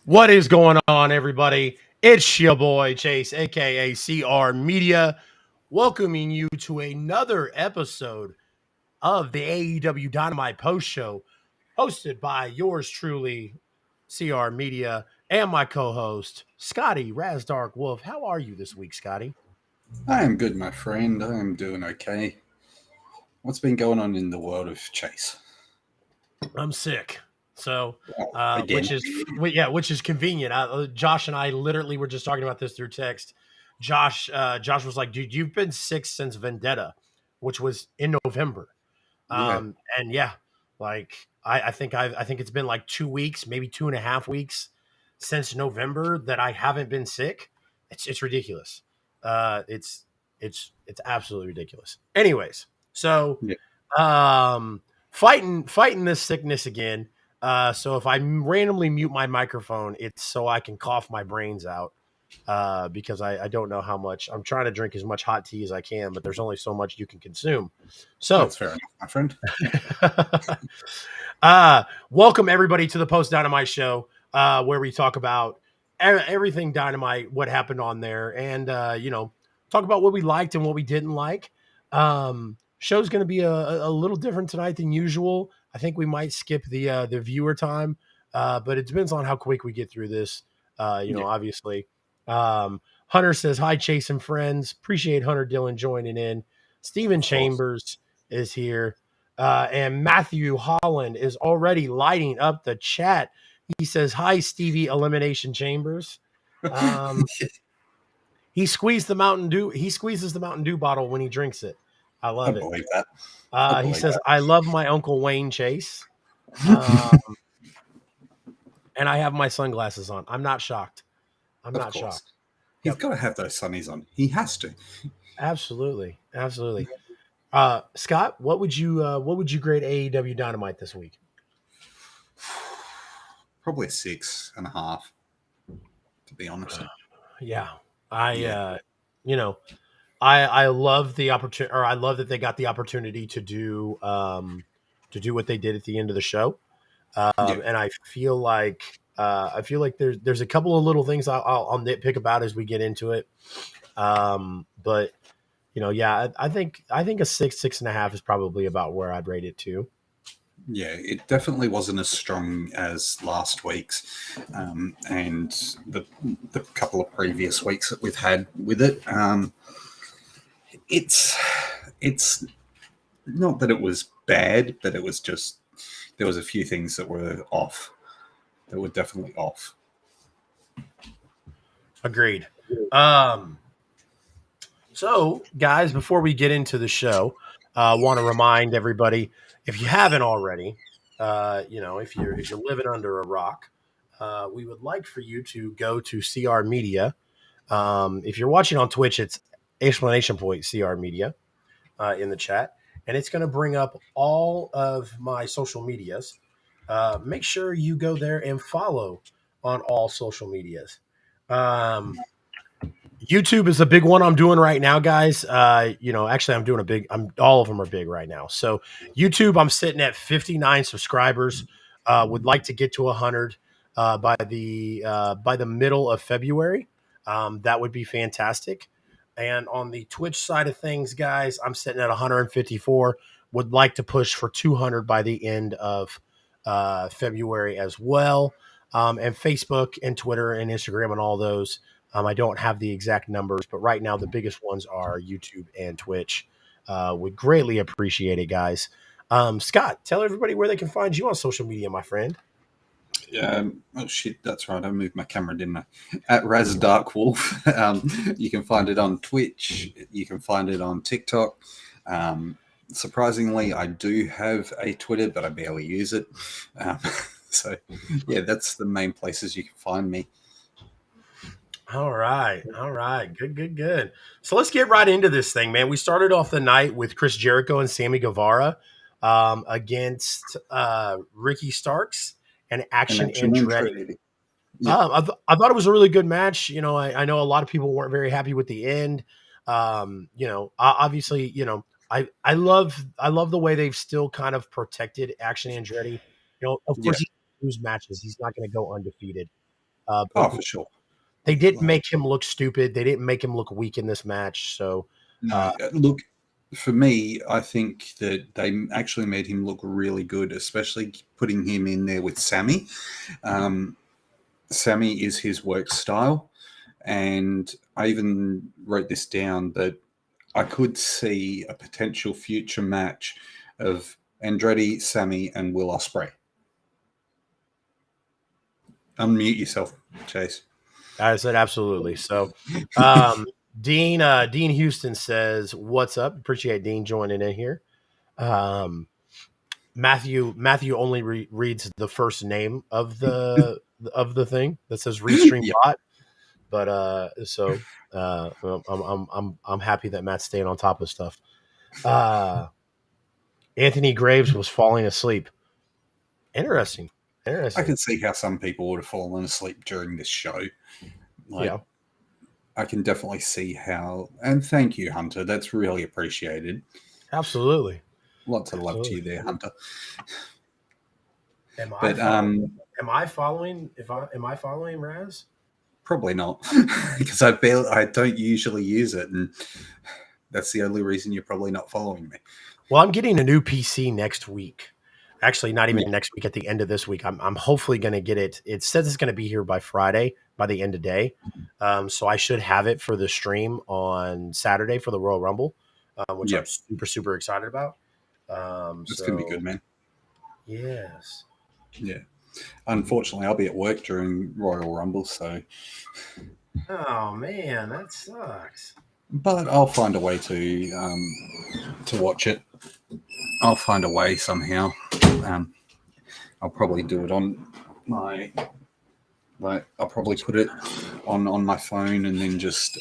What is going on, everybody? It's your boy Chase, aka CR Media, welcoming you to another episode of the AEW Dynamite Post Show, hosted by yours truly, CR Media, and my co-host Scotty Razdark Wolf. How are you this week, Scotty? I am good, my friend. I am doing okay. What's been going on in the world of Chase? I'm sick. So, Again. which is convenient. Josh and I literally were just talking about this through text. Josh was like, "Dude, you've been sick since Vendetta, which was in November." Yeah. And yeah, like I think it's been like 2 weeks, maybe 2.5 weeks since November that I haven't been sick. It's ridiculous. It's absolutely ridiculous. Anyways, so Yeah. fighting this sickness again. So if I randomly mute my microphone, it's so I can cough my brains out. Because I don't know how much I'm trying to drink as much hot tea as I can, but there's only so much you can consume. So That's fair enough, my friend. Welcome everybody to the Post Dynamite Show, where we talk about everything Dynamite, what happened on there, and talk about what we liked and what we didn't like. Show's going to be a little different tonight than usual. I think we might skip the viewer time, but it depends on how quick we get through this. Obviously. Hunter says, "Hi, Chase and friends. Appreciate Hunter Dillon joining in. Stephen Chambers is here. And Matthew Holland is already lighting up the chat. He says, "Hi, Stevie Elimination Chambers." He squeezed the Mountain Dew. He squeezes the Mountain Dew bottle when he drinks it. I love it. Believe that. He says, that. "I love my Uncle Wayne Chase." And I have my sunglasses on. I'm not shocked. I'm not shocked. He's got to have those sunnies on. He has to. Absolutely. Scott, what would you grade AEW Dynamite this week? Probably 6.5, to be honest. Yeah. I love the opportunity, or I love that they got the opportunity to do what they did at the end of the show. And I feel like there's a couple of little things I'll nitpick about as we get into it. But I think a 6.5 is probably about where I'd rate it too. Yeah, it definitely wasn't as strong as last week's, and the couple of previous weeks that we've had with it. It's not that it was bad, but it was just there was a few things that were off. That were definitely off. Agreed. So, guys, before we get into the show, I want to remind everybody, if you haven't already, if you're living under a rock, we would like for you to go to CR Media. If you're watching on Twitch, it's exclamation point CR Media in the chat, and it's going to bring up all of my social medias. Make sure you go there and follow on all social medias. YouTube is a big one I'm doing right now, guys. Actually, all of them are big right now. So YouTube, I'm sitting at 59 subscribers. Would like to get to 100 by the middle of February. That would be fantastic. And on the Twitch side of things, guys, I'm sitting at 154. Would like to push for 200 by the end of February as well. And Facebook and Twitter and Instagram and all those. I don't have the exact numbers, but right now the biggest ones are YouTube and Twitch. Would greatly appreciate it, guys. Scott, tell everybody where they can find you on social media, my friend. Oh shit, that's right. I moved my camera, didn't I? At RazDarkWolf. You can find it on Twitch. You can find it on TikTok. Surprisingly, I do have a Twitter, but I barely use it. So, yeah, that's the main places you can find me. All right. Good. So let's get right into this thing, man. We started off the night with Chris Jericho and Sammy Guevara against Ricky Starks and Action Andretti. Yeah. I thought it was a really good match. I know a lot of people weren't very happy with the end. Obviously, I love the way they've still kind of protected Action Andretti. Of course, he lose matches. He's not going to go undefeated. But for sure. they didn't Like, make him look stupid. They didn't make him look weak in this match. So, no, look, for me, I think that they actually made him look really good, especially putting him in there with Sammy. Um, Sammy is his work style. And I even wrote this down that I could see a potential future match of Andretti, Sammy, and Will Ospreay. Unmute yourself, Chase. I said absolutely. So, Dean Houston says, "What's up?" Appreciate Dean joining in here. Um, Matthew only reads the first name of the thing that says Restream Yep. Bot, but I'm happy that Matt's staying on top of stuff. Anthony Graves was falling asleep. Interesting. I can see how some people would have fallen asleep during this show. Like, Yeah, I can definitely see how. And thank you, Hunter. That's really appreciated. absolutely. Lots of love to you there, Hunter. Am I But following? Am I following? Am I following Raz? probably not, because I don't usually use it, and that's the only reason you're probably not following me. Well, I'm getting a new PC next week. Actually, not even Yeah. next week. At the end of this week, I'm hopefully going to get it. It says it's going to be here by Friday, by the end of day. So I should have it for the stream on Saturday for the Royal Rumble, which I'm Yep. super excited about. It's going to be good, man. Yes. Yeah. Unfortunately, I'll be at work during Royal Rumble, so. Oh man, that sucks. But I'll find a way to watch it. I'll find a way somehow. I'll probably do it on my. Like, I'll probably put it on my phone and then just.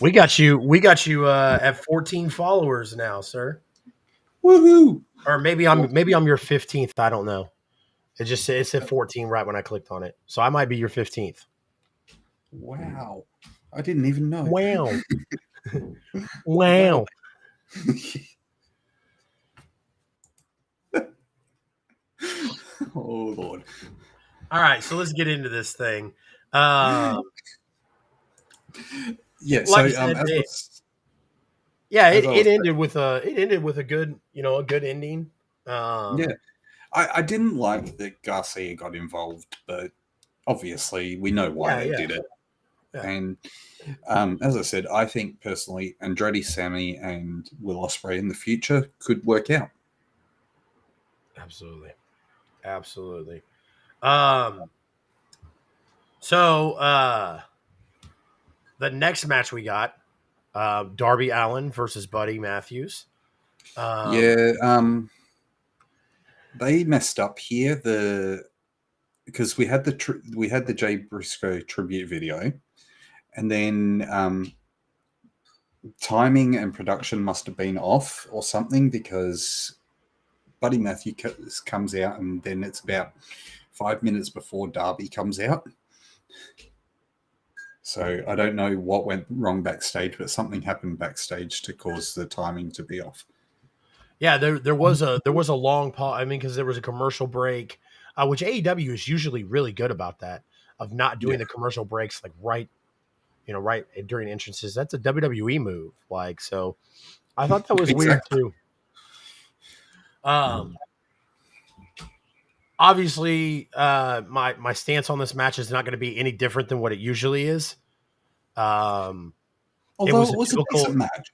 We got you at 14 followers now, sir. Woohoo! Or maybe I'm your 15th. I don't know. It said 14 right when I clicked on it. So I might be your 15th. Wow. I didn't even know. Wow. Wow. Oh Lord. All right, so let's get into this thing. Yeah, Like so I said, it ended with a good, a good ending. Yeah. I didn't like that Garcia got involved, but obviously we know why they did it. Yeah. And as I said, I think personally Andretti, Sammy, and Will Ospreay in the future could work out. Absolutely. The next match we got, Darby Allin versus Buddy Matthews. They messed up here. Because we had the Jay Briscoe tribute video, and then timing and production must have been off or something, because Buddy Matthews comes out and then it's about 5 minutes before Darby comes out. So I don't know what went wrong backstage, but something happened backstage to cause the timing to be off. Yeah, there was a long pause. I mean, because there was a commercial break, which AEW is usually really good about that, of not doing the commercial breaks like right during entrances. That's a WWE move. Like, so I thought that was weird too. Obviously, my stance on this match is not going to be any different than what it usually is. Although it was a decent match.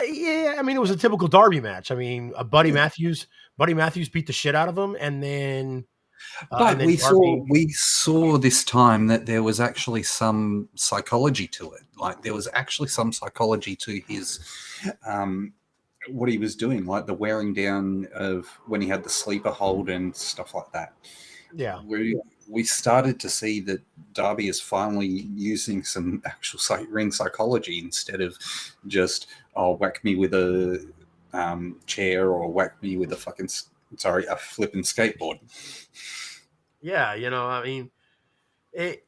Yeah, I mean, it was a typical Darby match. I mean, Buddy Matthews beat the shit out of him, and then but we saw this time that there was actually some psychology to it. Like, there was actually some psychology to his what he was doing, like the wearing down of when he had the sleeper hold and stuff like that. Yeah, we started to see that Darby is finally using some actual ring psychology instead of just whack me with a chair or whack me with a flipping skateboard. Yeah, I mean, it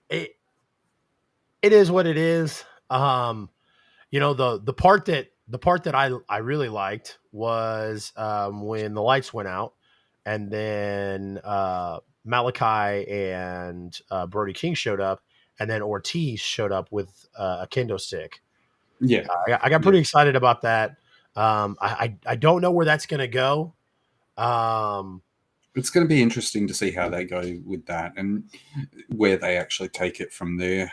is what it is. The part that I really liked was when the lights went out and then Malachi and Brody King showed up, and then Ortiz showed up with a kendo stick. Yeah, I got yeah. pretty excited about that. I don't know where that's going to go. It's going to be interesting to see how they go with that and where they actually take it from there.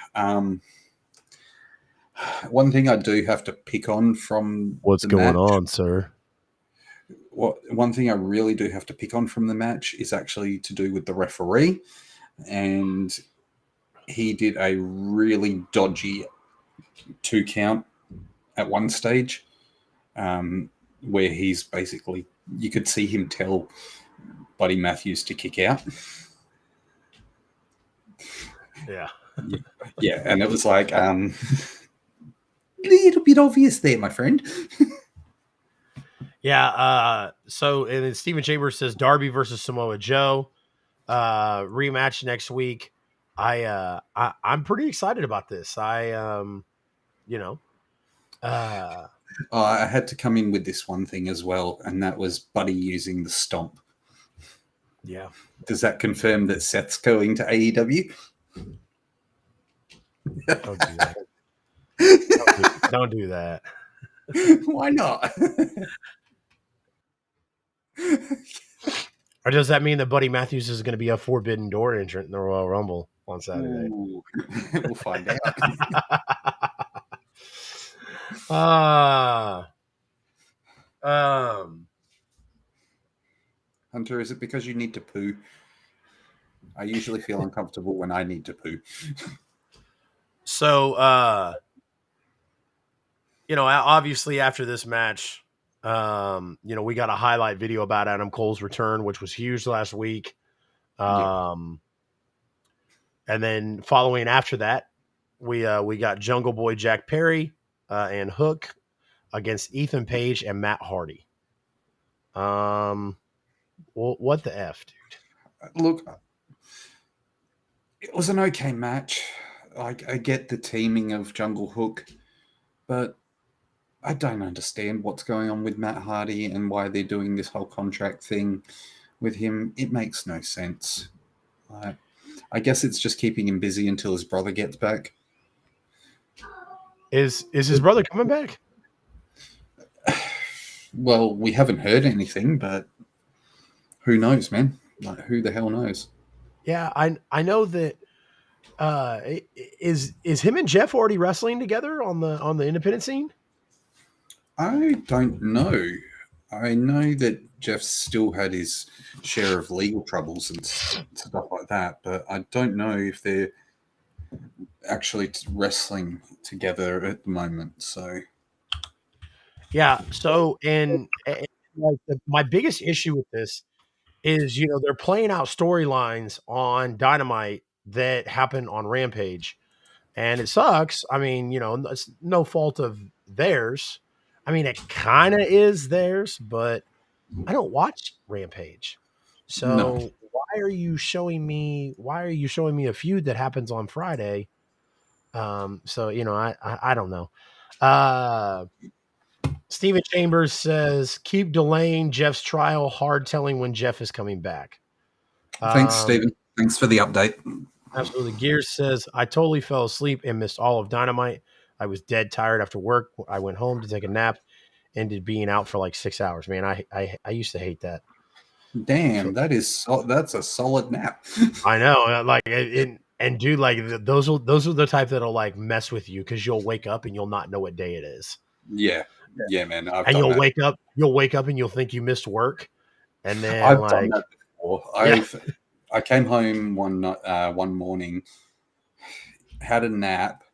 One thing I do have to pick on from What's the going match, on, sir? one thing I really do have to pick on from the match is actually to do with the referee. And he did a really dodgy 2 count at one stage, where he's basically, you could see him tell Buddy Matthews to kick out. Yeah. Yeah, and it was like a little bit obvious there, my friend. Yeah. So, and then Steven Chambers says Darby versus Samoa Joe rematch next week. I'm pretty excited about this. You know, uh, I had to come in with this one thing as well, and that was Buddy using the stomp. yeah. Does that confirm that Seth's going to AEW? Don't do that. Don't do that. Why not? Or does that mean that Buddy Matthews is going to be a Forbidden Door entrant in the Royal Rumble on Saturday? Ooh, we'll find out. uh, um, Hunter, is it because you need to poo? I usually feel uncomfortable when I need to poo. so, obviously after this match, we got a highlight video about Adam Cole's return, which was huge last week. Yeah. And then following after that, we got Jungle Boy Jack Perry and Hook against Ethan Page and Matt Hardy. Well, what the F, dude? Look, it was an okay match. I get the teaming of Jungle Hook, but I don't understand what's going on with Matt Hardy and why they're doing this whole contract thing with him. It makes no sense. I guess it's just keeping him busy until his brother gets back. Is his brother coming back? Well, we haven't heard anything, but who knows, man? Like, who the hell knows? Yeah, I know that. Is him and Jeff already wrestling together on the independent scene? I don't know. I know that Jeff still had his share of legal troubles and stuff like that, but I don't know if they're actually wrestling together at the moment. So, Yeah. So, and like my biggest issue with this is, they're playing out storylines on Dynamite that happen on Rampage, and it sucks. I mean, it's no fault of theirs. I mean, it kind of is theirs, but I don't watch Rampage. no. So why are you showing me? Why are you showing me a feud that happens on Friday? So I don't know. Steven Chambers says, keep delaying Jeff's trial, hard telling when Jeff is coming back. Thanks, Stephen. Thanks for the update. Absolutely. Gears says, I totally fell asleep and missed all of Dynamite. I was dead tired after work. I went home to take a nap, ended being out for like 6 hours. Man, I used to hate that. Damn, that's a solid nap. I know. Like, and dude, like those are the type that'll like mess with you because you'll wake up and you'll not know what day it is. Yeah, yeah, man. I've And done that. you'll wake up and you'll think you missed work. And then I've done like, that before. yeah, I came home one morning, had a nap,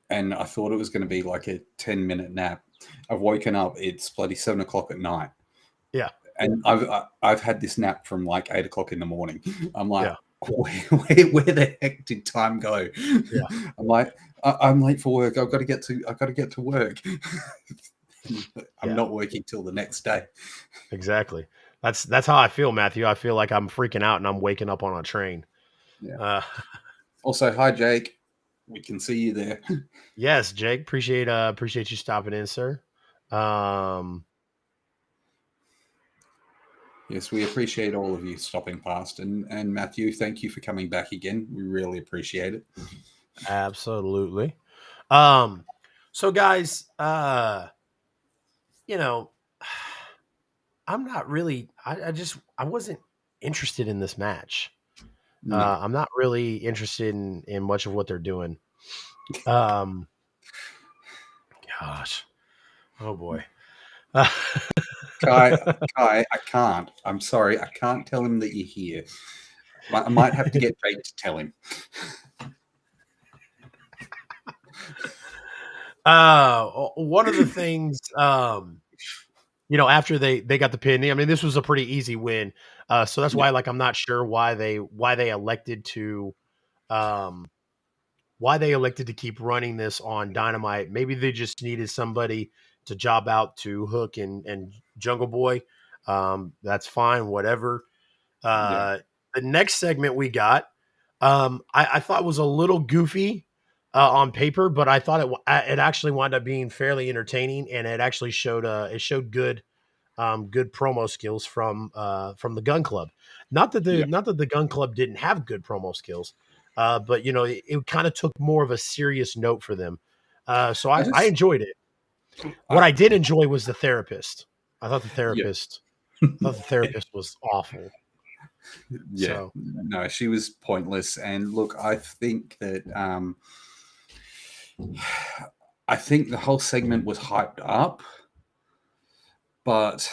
and I thought it was going to be like a 10-minute nap. I've woken up. It's bloody 7 o'clock at night, yeah, and I've had this nap from like 8 o'clock in the morning. I'm like, yeah, where the heck did time go? yeah, I'm like, I'm late for work. I've got to get to work. I'm yeah, not working till the next day. exactly. That's how I feel, Matthew. I feel like I'm freaking out and I'm waking up on a train. Yeah. Also, hi Jake. We can see you there. Yes, Jake. Appreciate you stopping in, sir. Yes, we appreciate all of you stopping past, and Matthew, thank you for coming back again. We really appreciate it. Absolutely. Um, so guys, you know, I'm not really. I wasn't interested in this match. No, I'm not really interested in much of what they're doing. Um, gosh, oh boy. Kai, Kai, I can't. I'm sorry, I can't tell him that you're here. I might have to get Jake to tell him. One of the things, after they got the pin, I mean, this was a pretty easy win. So that's Yeah, why, like, I'm not sure why they elected to, um, why they elected to keep running this on Dynamite. Maybe they just needed somebody to job out to Hook and Jungle Boy. That's fine, whatever. yeah. Uh, the next segment we got, I thought was a little goofy on paper, but I thought it actually wound up being fairly entertaining, and it showed good promo skills from the Gun Club. Yeah. Not that the Gun Club didn't have good promo skills, but it kind of took more of a serious note for them. So I I just, enjoyed it. What I, I did enjoy was the therapist. I thought the yeah, therapist I thought the therapist was awful. yeah. So No, she was pointless. And look, I think the whole segment was hyped up, but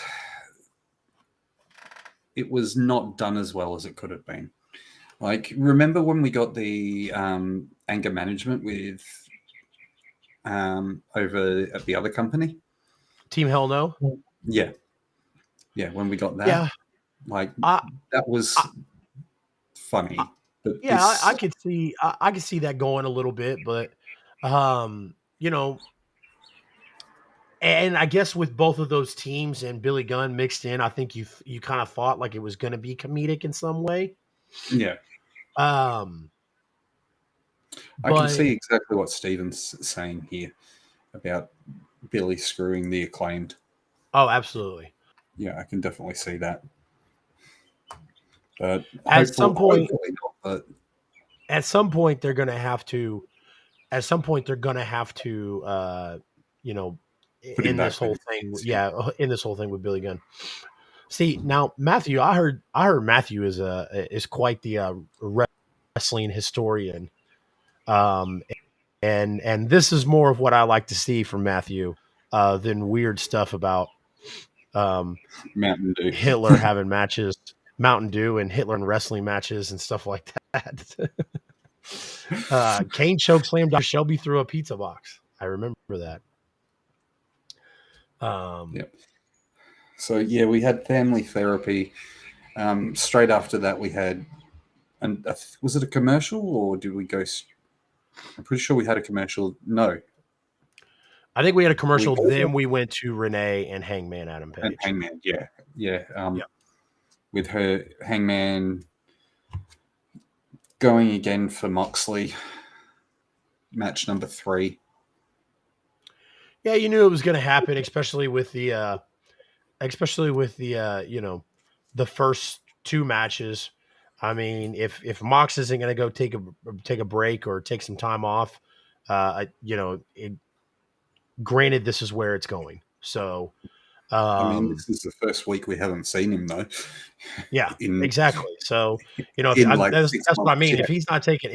it was not done as well as it could have been. Like, remember when we got the anger management with over at the other company? Team Hell No. Yeah, yeah. When we got that, Yeah, like, I, that I, was I funny. But yeah, I this, I could see that going a little bit, but um, you know, and I guess with both of those teams and Billy Gunn mixed in, I think you kind of thought like it was going to be comedic in some way. yeah, Um, I can but see exactly what Steven's saying here about Billy screwing the acclaimed. oh, absolutely. Yeah, I can definitely see that. But At some point, hopefully not. But at some point they're going to have to. At some point they're going to have to. You know, put him in this back whole with thing, his, yeah, yeah, in this whole thing with Billy Gunn. See now, Matthew. I heard Matthew is quite the wrestling historian. Um, and this is more of what I like to see from Matthew than weird stuff about um, Mountain Dew. Hitler having matches, Mountain Dew, and Hitler and wrestling matches and stuff like that. Kane chokeslammed Dr. Shelby through a pizza box. I remember that. Um, Yep. So yeah, we had family therapy. Straight after that, we had, and was it a commercial or did we go? I'm pretty sure we had a commercial. No, I think we had a we commercial. Then we went to Renee and Hangman Adam and Page. Hangman. Yeah, yeah. Yeah. With her Hangman going again for Moxley, match number 3. Yeah, you knew it was going to happen, especially with the the first two matches. I mean, if Mox isn't going to go take a break or take some time off, granted this is where it's going. So, I mean, um, this is the first week we haven't seen him though. yeah, In exactly. So, if in like that's what I 6 months. mean. Yeah, If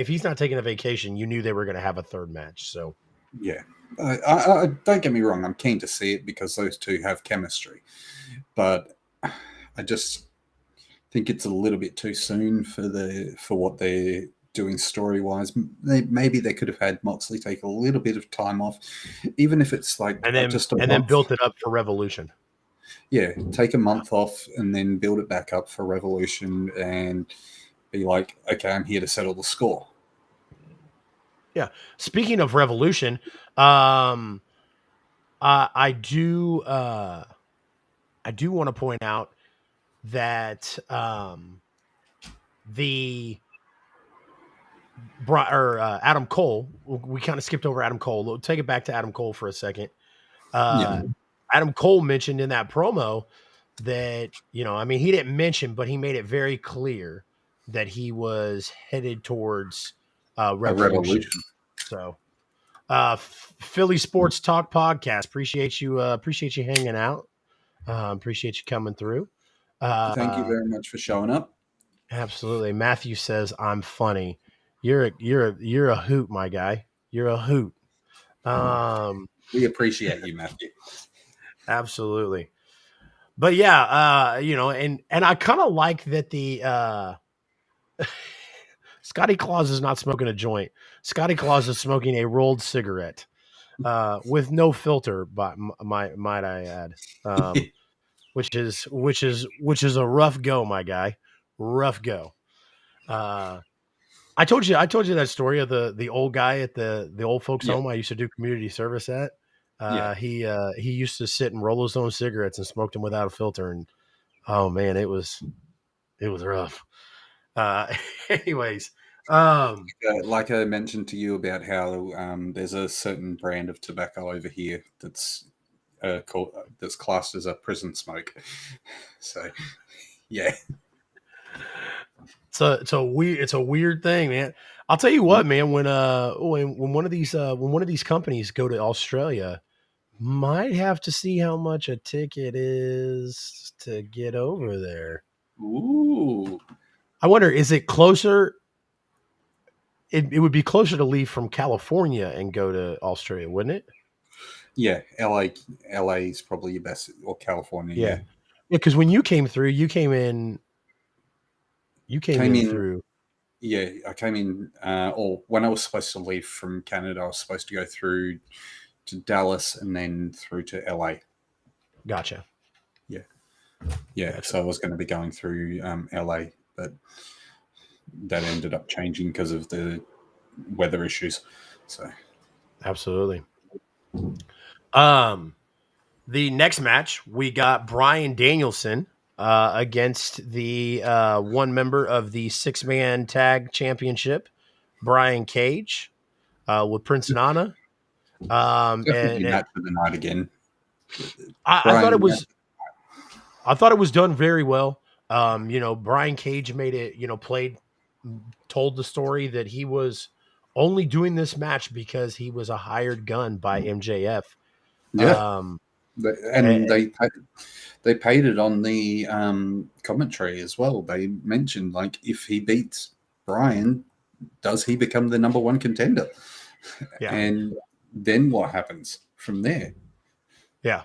he's not taking a vacation, you knew they were going to have a third match. So, yeah. I don't get me wrong. I'm keen to see it because those two have chemistry, but I just think it's a little bit too soon for what they're doing story wise. Maybe they could have had Moxley take a little bit of time off, even if it's like just a and then month. built it up for Revolution. Yeah, take a month off and then build it back up for Revolution and be like, okay, I'm here to settle the score. Yeah. Speaking of Revolution, um, I do I do want to point out that the Adam Cole, we kind of skipped over Adam Cole. We'll take it back to Adam Cole for a second. Yeah, Uh, Adam Cole mentioned in that promo that, I mean, he didn't mention, but he made it very clear that he was headed towards A Revolution. revolution. So, Philly Sports Talk Podcast. Appreciate you hanging out. Appreciate you coming through. Thank you Uh, very much for showing up. Absolutely. Matthew says I'm funny. You're a hoot, my guy. You're a hoot. Um, We appreciate you, Matthew. Absolutely. But yeah, and I kind of like that the Scotty Claus is not smoking a joint. Scotty Claus is smoking a rolled cigarette, with no filter, but might I add, which is a rough go, my guy, rough go. Uh, I told you that story of the old guy at the old folks Yeah, home I used to do community service at. yeah. He used to sit and roll his own cigarettes and smoked them without a filter, and oh man, it was rough. Uh, anyways, um, Like I mentioned to you about how there's a certain brand of tobacco over here that's classed as a prison smoke. So yeah, it's a weird thing, man. I'll tell you what, man. When one of these companies go to Australia, might have to see how much a ticket is to get over there. ooh, I wonder, is it closer? It would be closer to leave from California and go to Australia, wouldn't it? yeah. LA is probably your best, or California. Yeah, Yeah, because when you came through, you came in came in. through. Yeah, I came in, or when I was supposed to leave from Canada, I was supposed to go through to Dallas and then through to LA. Gotcha, Yeah, yeah. gotcha. So I was going to be going through LA, but that ended up changing because of the weather issues. So Absolutely. Um, the next match we got Brian Danielson against the one member of the 6-man tag championship, Brian Cage, with Prince Nana. definitely And match of the night again. I thought it Brian, was I thought it was done very well. Brian Cage made it, told the story that he was only doing this match because he was a hired gun by MJF. yeah, Um, and they paid it on the commentary as well. They mentioned, like, if he beats Brian, does he become the number one contender? yeah, And then what happens from there? yeah.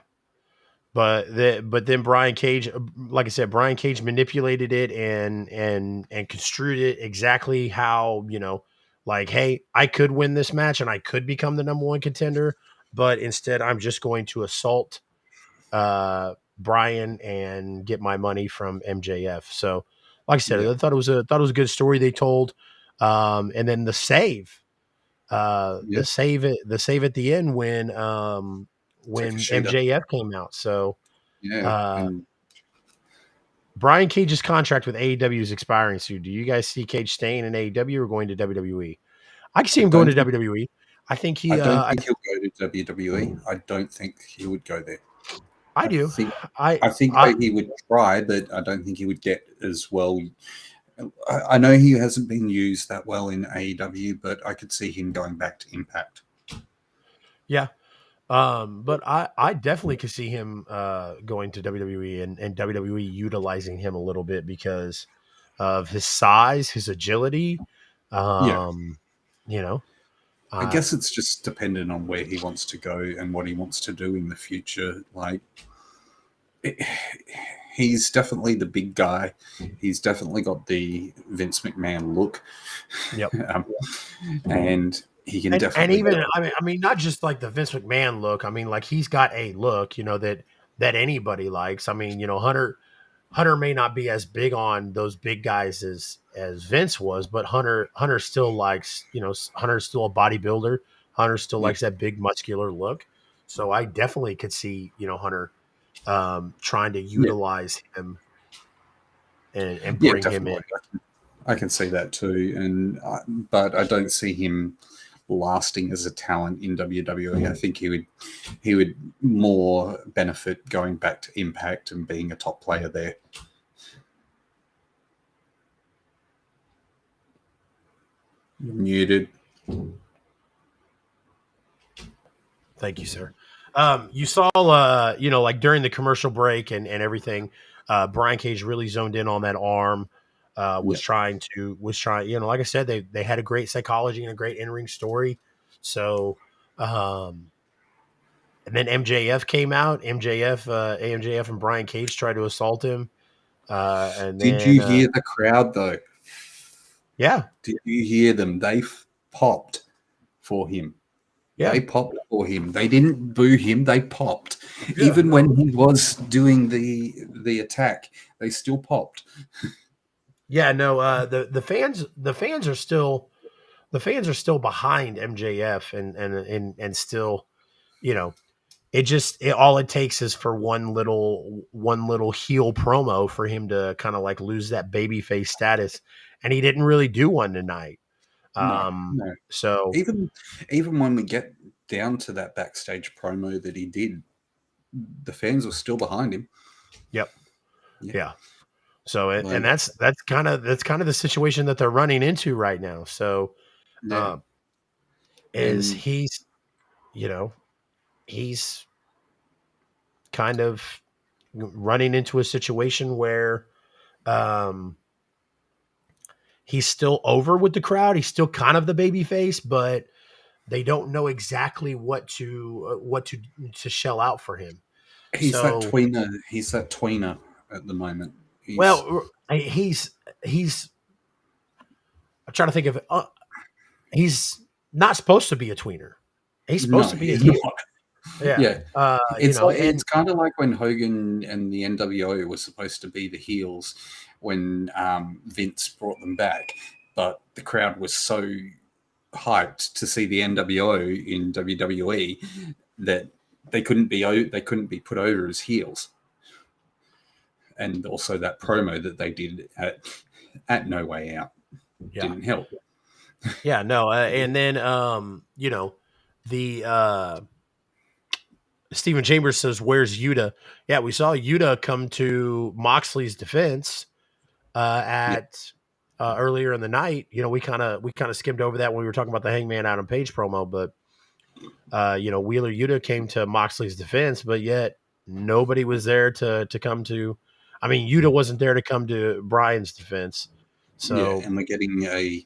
But then Brian Cage, like I said, Brian Cage manipulated it and construed it exactly how, like, hey, I could win this match and I could become the number one contender, but instead I'm just going to assault Brian and get my money from MJF. So, like I said, Yeah, I thought it was a good story they told. And then yeah, the save at the end when Takashita. MJF came out. So Yeah, uh, and Brian Cage's contract with AEW is expiring soon. Do you guys see Cage staying in AEW or going to WWE? I can see I him going don't to think WWE. I think I he. don't think he'll go to WWE. I don't think he would go there. I I do. think I. I think I that he would try, but I don't think he would get as well. I know he hasn't been used that well in AEW, but I could see him going back to Impact. yeah. But I definitely could see him going to WWE and WWE utilizing him a little bit because of his size, his agility. Yeah, Um, you know, I uh, guess it's just dependent on where he wants to go and what he wants to do in the future. Like, it, he's definitely the big guy. He's definitely got the Vince McMahon look, yep. um, and he can And definitely even go. I mean, not just like the Vince McMahon look. I mean, like he's got a look, that anybody likes. I mean, Hunter may not be as big on those big guys as Vince was, but Hunter still likes, Hunter's still a bodybuilder. Hunter still Yeah, likes that big muscular look. So I definitely could see, Hunter trying to yeah, utilize him and yeah, bring him in. definitely. I can see that too, but I don't see him lasting as a talent in WWE. I think he would more benefit going back to Impact and being a top player there. You're muted. Thank you, sir. You saw, like during the commercial break and everything, Brian Cage really zoned in on that arm. Yeah. Was trying, like I said, they had a great psychology and a great in ring story. So, and then MJF came out. AMJF and Brian Cage tried to assault him. And Did then, you hear the crowd though? yeah, Did you hear them? They popped for him. yeah, They popped for him. They didn't boo him. They popped. yeah. Even when he was doing the attack, they still popped. Yeah, no, the fans are still behind MJF and still, you know, all it takes is for one little heel promo for him to kind of like lose that babyface status, and he didn't really do one tonight. No, Um, no. so Even when we get down to that backstage promo that he did, the fans were still behind him. yep, Yeah. yeah. So and Like, that's kind of the situation that they're running into right now. So, yeah. um, is And he's kind of running into a situation where um he's still over with the crowd. He's still kind of the baby face, but they don't know exactly what to shell out for him. he's that So, tweener. He's that tweener at the moment. He's well, he's I'm trying to think of it. He's not supposed to be a tweener. He's supposed no, to be a he's heel. not. Yeah. Yeah. It's like And it's kind of like when Hogan and the NWO were supposed to be the heels when Vince brought them back, but the crowd was so hyped to see the NWO in WWE that they couldn't be put over as heels. And also that promo that they did at No Way Out yeah. didn't help. Yeah, no, and then the Stephen Chambers says, "Where's Yuta?" Yeah, we saw Yuta come to Moxley's defense Yeah, at earlier in the night. We kind of skimmed over that when we were talking about the Hangman Adam Page promo, but Wheeler Yuta came to Moxley's defense, but yet nobody was there to come to. I mean, Yuta wasn't there to come to Brian's defense. yeah, So and we're getting a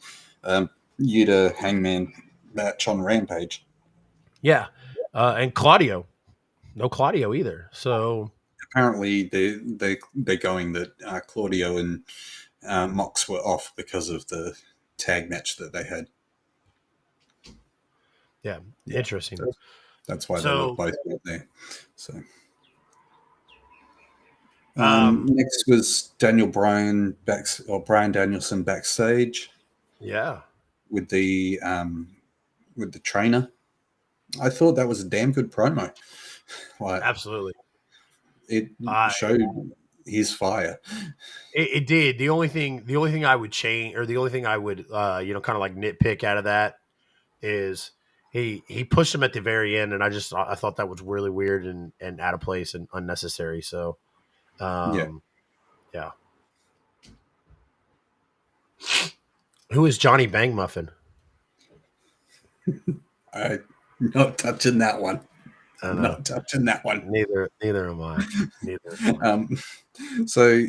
Yuta Hangman match on Rampage. yeah, and Claudio, no Claudio either. So Apparently, they're going that Claudio and Mox were off because of the tag match that they had. yeah, Yeah, interesting. that's why they were So both there. So um, next was Daniel Bryan Brian Danielson backstage yeah, with the trainer. I thought that was a damn good promo. Like absolutely. it I showed his fire. it did. The only thing I would change, or the only thing I would kind of like nitpick out of that is he pushed him at the very end, and I thought that was really weird and out of place and unnecessary. So Yeah, yeah, who is Johnny Bang Muffin? I not touching that one. I don't know. Not touching that one. Neither am I. Neither am I. Um, so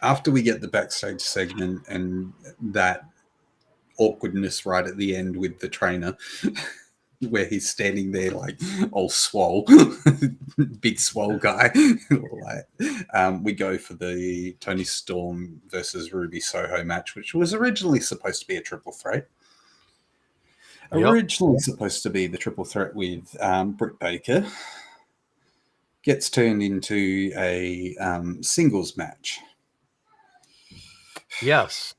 after we get the backstage segment and that awkwardness right at the end with the trainer, where he's standing there like all swole, big swole guy. We go for the Tony Storm versus Ruby Soho match, which was originally supposed to be a triple threat. Yep. Originally supposed to be the triple threat with Britt Baker. Gets turned into a singles match. Yes.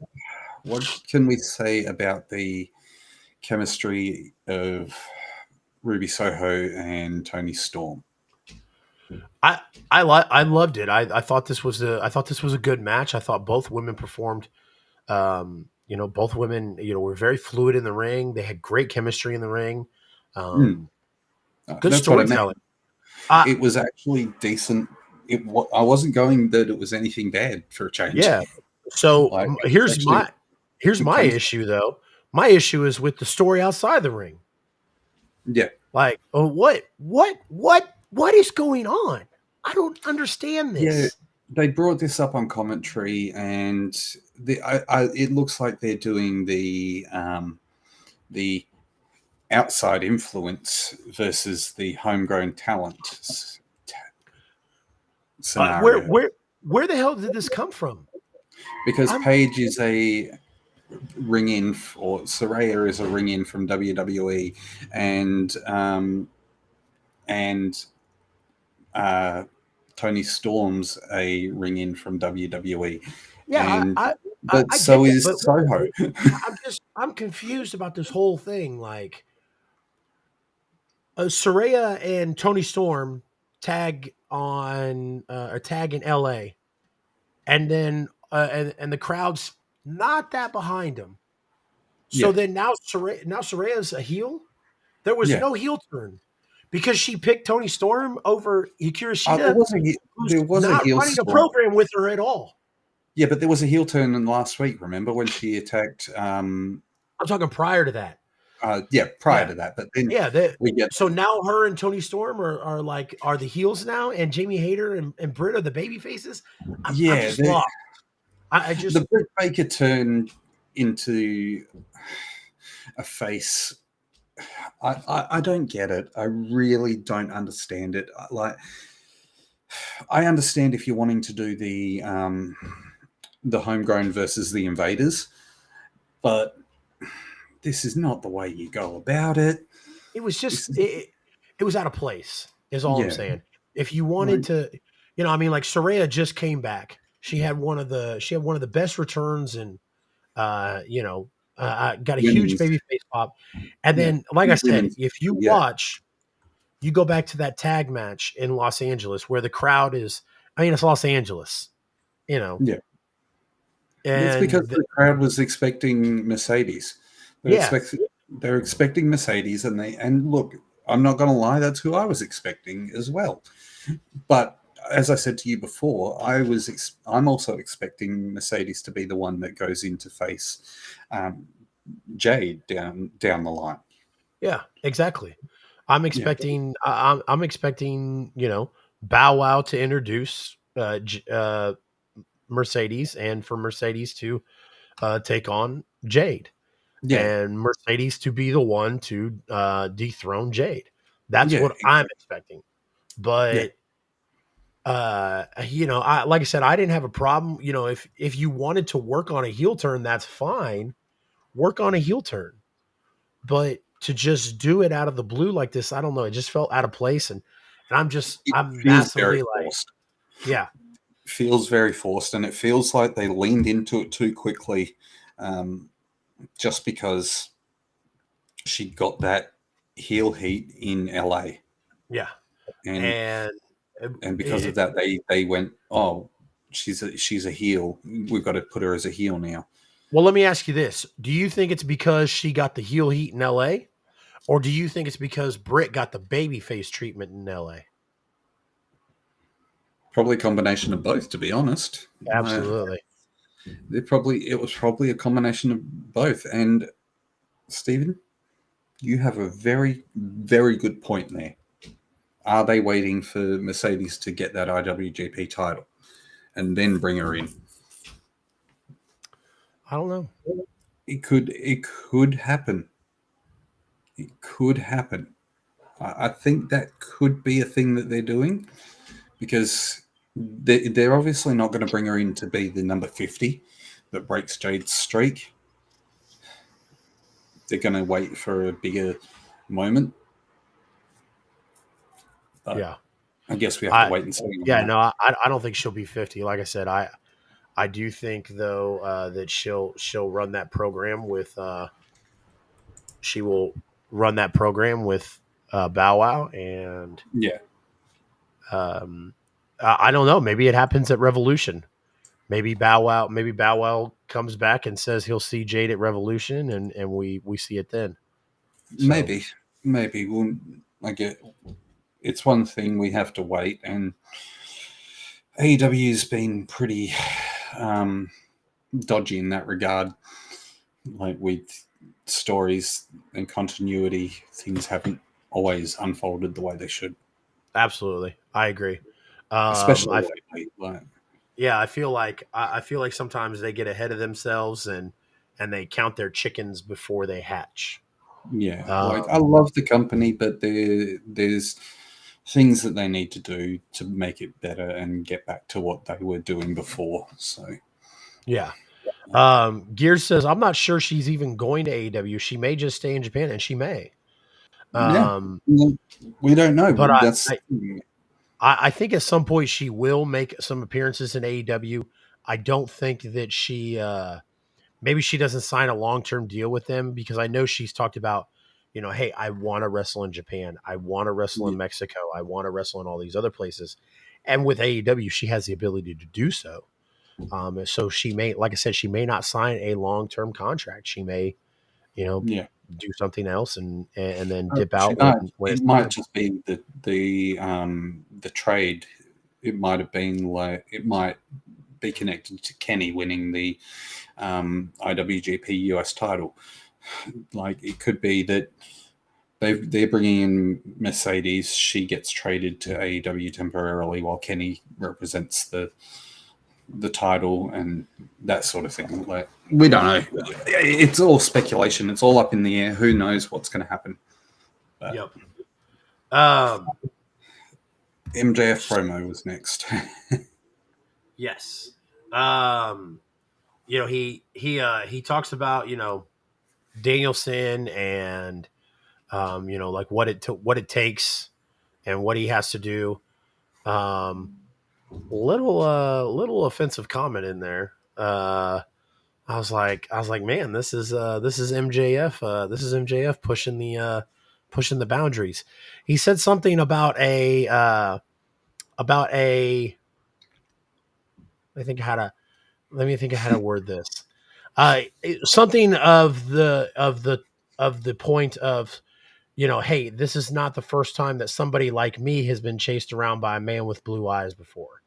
What can we say about the chemistry of Ruby Soho and Tony Storm? I loved it. I thought this was a good match. I thought both women performed Both women, were very fluid in the ring. They had great chemistry in the ring. Mm. Um, Good That's what I meant. storytelling. Uh, It was actually decent. I wasn't going that it was anything bad for a change. yeah. So Like it was here's actually here's good my chemistry. issue though. My issue is with the story outside the ring. Yeah, Like, oh, what is going on? I don't understand yeah. this. They brought this up on commentary, and it looks like they're doing the outside influence versus the homegrown talent Uh, where scenario. where where the hell did this come from? Because I'm Paige is a ring in, or Saraya is a ring in from WWE, and uh, Tony Storm's a ring in from WWE, Yeah, and I but I get so that, is but Soho. I'm confused about this whole thing. Like, Saraya and Tony Storm tag on a tag in L.A. and then and the crowd's not that behind them. So Yeah, then Saraya's a heel. There was yeah. no heel turn because she picked Tony Storm over Hikaru There Shida, was who's there was a not heel running a storm. program with her at all. Yeah, but there was a heel turn in last week. Remember when she attacked? I'm talking prior to that. Yeah, prior Yeah, to that. But then yeah. we get So now her and Tony Storm are the heels now, and Jamie Hayter and Britt are the baby faces. I'm yeah, just lost. I the just Britt Baker turn into a face. I don't get it. I really don't understand it. Like, I understand if you're wanting to do the homegrown versus the invaders, but this is not the way you go about it. it was just This is, it was out of place. Is all I'm yeah, saying. If you like wanted to, I mean, like Saraya just came back. She had one of the best returns and got a huge women's, baby face pop. And yeah, then, like I said, women's, if you yeah, watch, you go back to that tag match in Los Angeles where the crowd is, I mean, it's Los Angeles, you know, yeah. That's because and the crowd was expecting Mercedes. They're yeah, expecting they're expecting Mercedes, and look, I'm not going to lie, that's who I was expecting as well. But as I said to you before, I'm also expecting Mercedes to be the one that goes into face um, Jade down the line. yeah, exactly. Yeah, I'm expecting, Bow Wow to introduce Mercedes and for Mercedes to take on Jade yeah, and Mercedes to be the one to dethrone Jade. That's yeah, what I'm expecting. yeah. But I like I said, I didn't have a problem. If you wanted to work on a heel turn, that's fine. Work on a heel turn. But to just do it out of the blue like this, I don't know. It just felt out of place, and It I'm feels very massively like, forced. yeah, Feels very forced, and it feels like they leaned into it too quickly, um, just because she got that heel heat in LA, yeah, and and because of that, they went, oh, she's a heel. We've got to put her as a heel now. well, let me ask you this: do you think it's because she got the heel heat in L.A., or do you think it's because Britt got the baby face treatment in L.A.? Probably a combination of both, to be honest. Uh, Absolutely. it was probably a combination of both. And Stephen, you have a very very good point there. Are they waiting for Mercedes to get that IWGP title and then bring her in? I don't know. It could happen. It could happen. I think that could be a thing that they're doing, because they're obviously not going to bring her in to be the number 50 that breaks Jade's streak. They're going to wait for a bigger moment. But Yeah. I guess we have to I wait and see on Yeah, that. no, I don't think she'll be 50. Like I said, I do think though that she'll run that program with she will run that program with Bow Wow and Yeah. um I don't know, maybe it happens at Revolution. Maybe Bow Wow comes back and says he'll see Jade at Revolution, and we see it then. So, maybe we'll. I get it's one thing we have to wait, and AEW's been pretty dodgy in that regard. Like with stories and continuity, things haven't always unfolded the way they should. absolutely, I agree. Especially I lately. Like, Yeah, I feel like sometimes they get ahead of themselves and they count their chickens before they hatch. yeah, like I Um, love the company, but there's things that they need to do to make it better and get back to what they were doing before. So yeah. Gears says I'm not sure she's even going to AEW. She may just stay in Japan, and she may. yeah, Um, no, we don't know. but That's I think at some point she will make some appearances in AEW. I don't think that she maybe she doesn't sign a long term deal with them because I know she's talked about, hey, I want to wrestle in Japan. I want to wrestle in yeah, Mexico. I want to wrestle in all these other places. And with AEW, she has the ability to do so. So she may, like I said, she may not sign a long term contract. She may, you know, yeah. do something else and then dip She out might. when It it's might time. just be the trade. It might have been like it might be connected to Kenny winning the IWGP US title. Like it could be that they're bringing in Mercedes. She gets traded to AEW temporarily while Kenny represents the title and that sort of thing. Like we don't know. It's all speculation. It's all up in the air. Who knows what's going to happen? But Yep. Um, MJF promo was next. yes. Um, he talks about, Danielson and like what it takes and what he has to do. Um, little offensive comment in there. I was like, man, this is MJF. This is MJF pushing the boundaries. He said something about a. I think how to let me think of how to word this. Something of the point of, hey, this is not the first time that somebody like me has been chased around by a man with blue eyes before.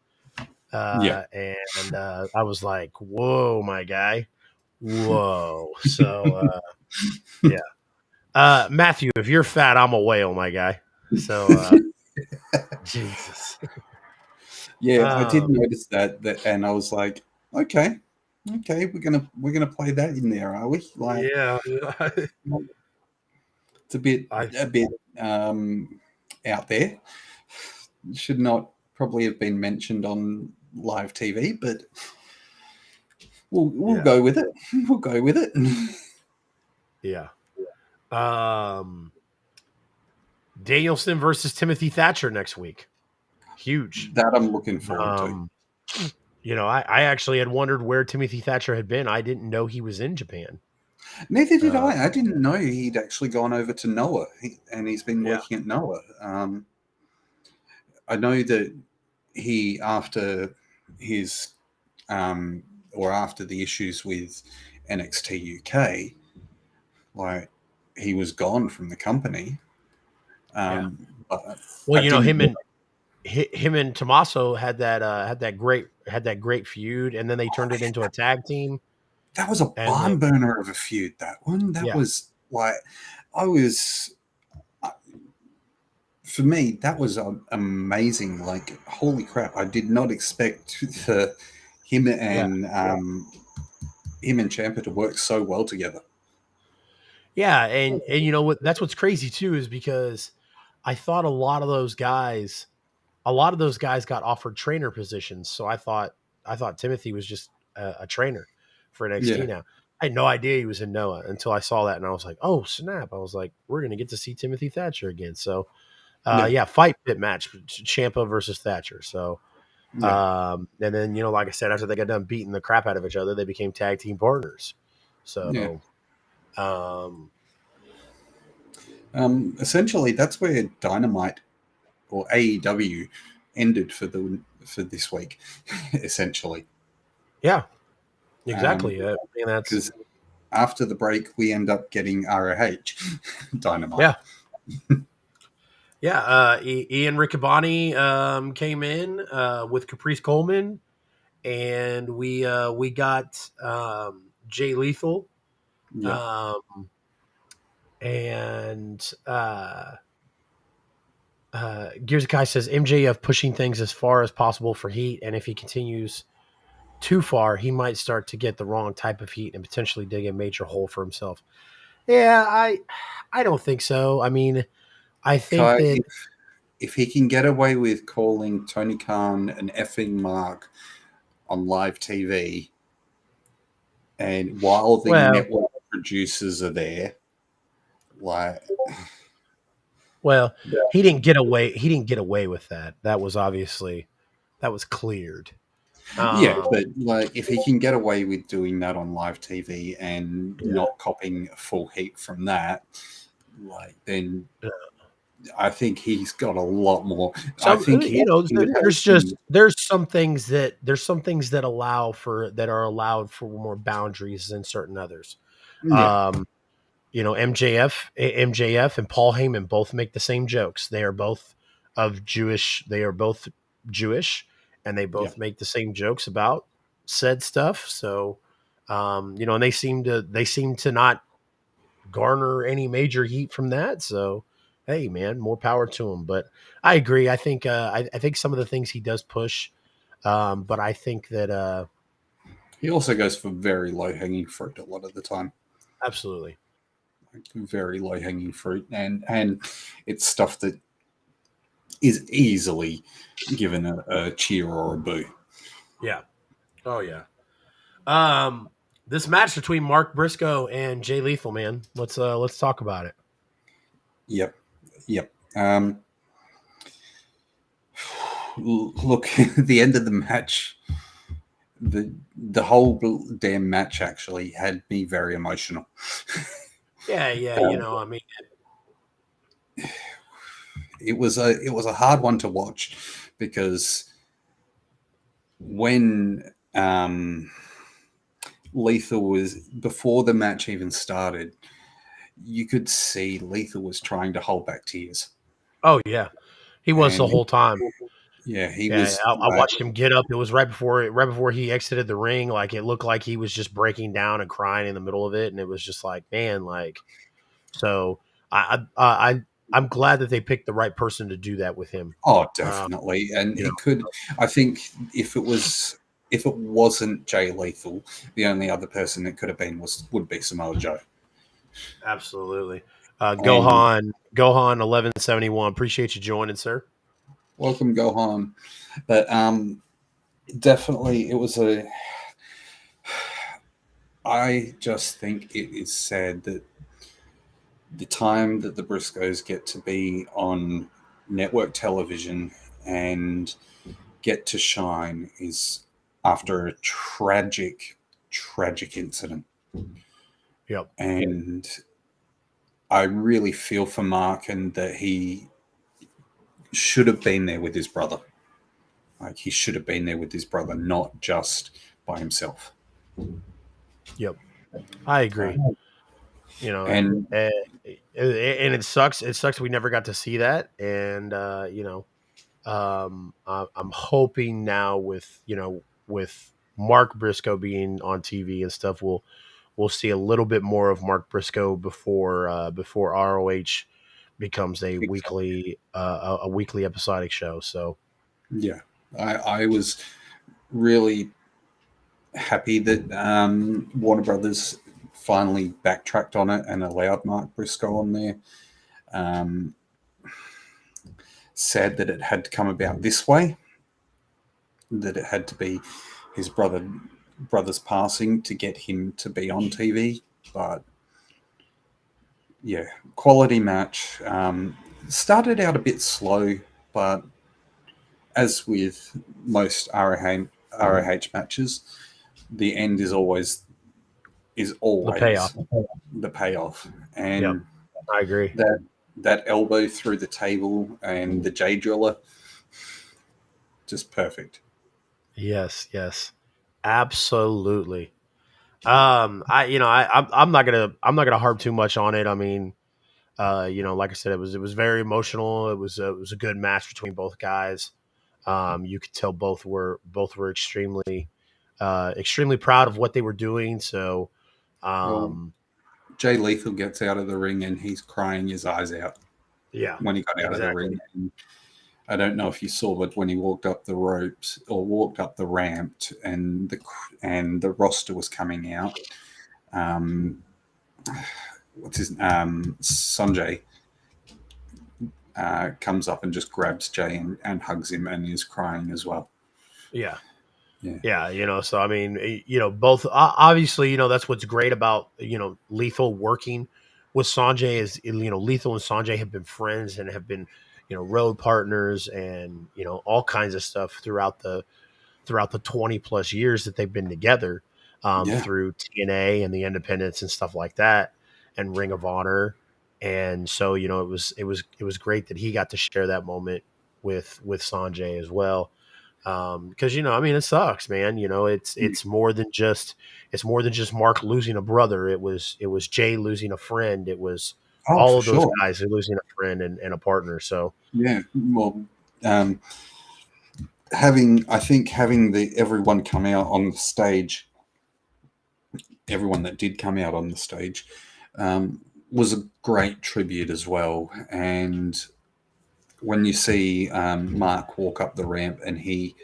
Yeah. And I was like, whoa, my guy. Whoa. So, yeah. Matthew, if you're fat, I'm a whale, my guy. So, Jesus. Yeah, I did Um, notice that, and I was like, okay, okay, we're gonna play that in there, are we? Like, yeah. it's a bit I, a bit out there. Should not probably have been mentioned on live TV, but we'll yeah. go with it. We'll go with it. Yeah. Um, Danielson versus Timothy Thatcher next week. Huge. That I'm looking forward to. Um, I actually had wondered where Timothy Thatcher had been. I didn't know he was in Japan. Neither did Uh, I. I didn't know he'd actually gone over to Noah, and he's been yeah. working at Noah. I know that he after his or after the issues with NXT UK, like he was gone from the company. Yeah. But Well, I didn't. him and Tommaso had that great feud, and then they turned it into a tag team. That was a And barn burner of a feud. That one. That yeah, was like I was. For me, that was amazing. Like, holy crap! I did not expect the him yeah, and him and Champa to work so well together. yeah, and you know what? That's what's crazy too is because I thought a lot of those guys got offered trainer positions. So I thought Timothy was just a trainer for NXT Yeah, now. I had no idea he was in Noah until I saw that, and I was like, oh snap! I was like, we're gonna get to see Timothy Thatcher again. So yeah, yeah, fight pit match, Champa versus Thatcher. So yeah, and then like I said, after they got done beating the crap out of each other, they became tag team partners. yeah. So um, Essentially, that's where Dynamite or AEW ended for this week. Essentially, yeah, Exactly. I mean, that's Because after the break, we end up getting ROH Dynamite. yeah, yeah. Ian Riccaboni came in with Caprice Coleman, and we got Jay Lethal, Yeah. um, and Gears Kai says MJF pushing things as far as possible for heat, and if he continues too far, he might start to get the wrong type of heat and potentially dig a major hole for himself. Yeah, I don't think so. I mean, I think Kai, that if he can get away with calling Tony Khan an effing mark on live TV, and while the well, network producers are there, like, well, yeah, he didn't get away. He didn't get away with that. That was obviously that was cleared. yeah, Um, but like if he can get away with doing that on live TV and yeah. not copying full heat from that, like then I think he's got a lot more. I Some think he there's has just there's some things that allow for that are allowed for more boundaries than certain others. yeah, Um, MJF and Paul Heyman both make the same jokes. They are both of Jewish. They are both Jewish, and they yeah. both make the same jokes about said stuff. So, and they seem to not garner any major heat from that. So, hey, man, more power to him. But I agree. I think some of the things he does push, but I think that He also goes for very low hanging fruit a lot of the time. absolutely, Like very low hanging fruit, and it's stuff that is easily given a cheer or a boo. yeah, oh yeah. Um, this match between Mark Briscoe and Jay Lethal, man. Let's talk about it. Yep, yep. Look, the end of the match, the whole damn match actually had me very emotional. Yeah, yeah. I mean, It was a hard one to watch because when Lethal was before the match even started, you could see Lethal was trying to hold back tears, oh yeah, he was the and whole time. yeah, he Yeah, was I watched him get up. It was right before he exited the ring. Like it looked like he was just breaking down and crying in the middle of it, and it was just like, man, like so. I'm glad that they picked the right person to do that with him. oh, Um, definitely, and you know, it could. I think if it wasn't Jay Lethal, the only other person it could have been would be Samoa Joe. absolutely. And Gohan 1171. Appreciate you joining, sir. welcome, Gohan. But definitely, it was a. I just think it is sad that the time that the Briscoes get to be on network television and get to shine is after a tragic, tragic incident. Yep. And I really feel for Mark and that he should have been there with his brother. Like he should have been there with his brother, not just by himself. Yep. I Uh, agree. and And it sucks. It sucks we never got to see that. And I'm hoping now with with Mark Briscoe being on TV and stuff, we'll see a little bit more of Mark Briscoe before ROH becomes a weekly episodic show. So yeah, I was really happy that Warner Brothers finally backtracked on it and allowed Mark Briscoe on there. Um, Sad that it had to come about this way, that it had to be his brother's passing to get him to be on TV. But yeah, quality match. Started out a bit slow, but as with most ROH matches, the end is the payoff. always the payoff, Yep. and I agree. that elbow through the table and the J driller, just perfect. Yes. Yes. Absolutely. I'm not gonna harp too much on it. I mean, like I said, it was very emotional. It was a good match between both guys. You could tell both were extremely proud of what they were doing. So, Well, um, Jay Lethal gets out of the ring and he's crying his eyes out yeah, when he got out of the ring. exactly. And I don't know if you saw, but when he walked up the ropes or walked up the ramp, and the roster was coming out, um, what's his Sanjay comes up and just grabs Jay and hugs him and is crying as well. Yeah. Yeah, Yeah, so I mean, both obviously, that's what's great about Lethal working with Sanjay is Lethal and Sanjay have been friends and have been road partners and all kinds of stuff throughout the 20 plus years that they've been together, yeah, through TNA and the Independents and stuff like that, and Ring of Honor, and so it was great that he got to share that moment with Sanjay as well, because I mean, it sucks, man. It's more than just Mark losing a brother. It was Jay losing a friend. It was oh, all for of those sure. guys are losing a friend and a partner. So Yeah, well, um, having the everyone come out on the stage, everyone that did come out on the stage, was a great tribute as well. And when you see Mark walk up the ramp and he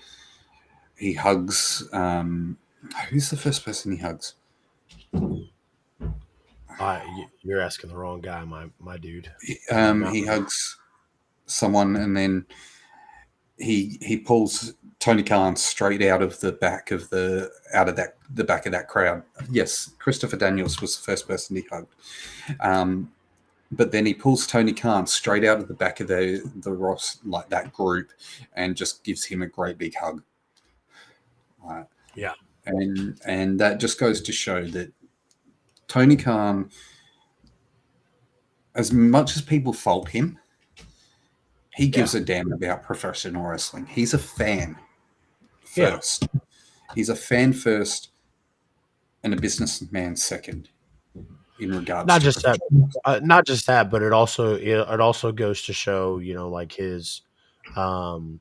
hugs, who's the first person he hugs? you're asking the wrong guy, my dude. I do not He remember. hugs someone, and then he pulls Tony Khan straight out of the back of the back of that crowd. Yes, Christopher Daniels was the first person he hugged. Um, but then he pulls Tony Khan straight out of the back of the Ross, like that group, and just gives him a great big hug. Right. Yeah, And that just goes to show that Tony Khan, as much as people fault him, he yeah, gives a damn about professional wrestling. He's a fan yeah. first. He's a fan first and a businessman second in regards Not to just that, professional wrestling. but it also goes to show, like um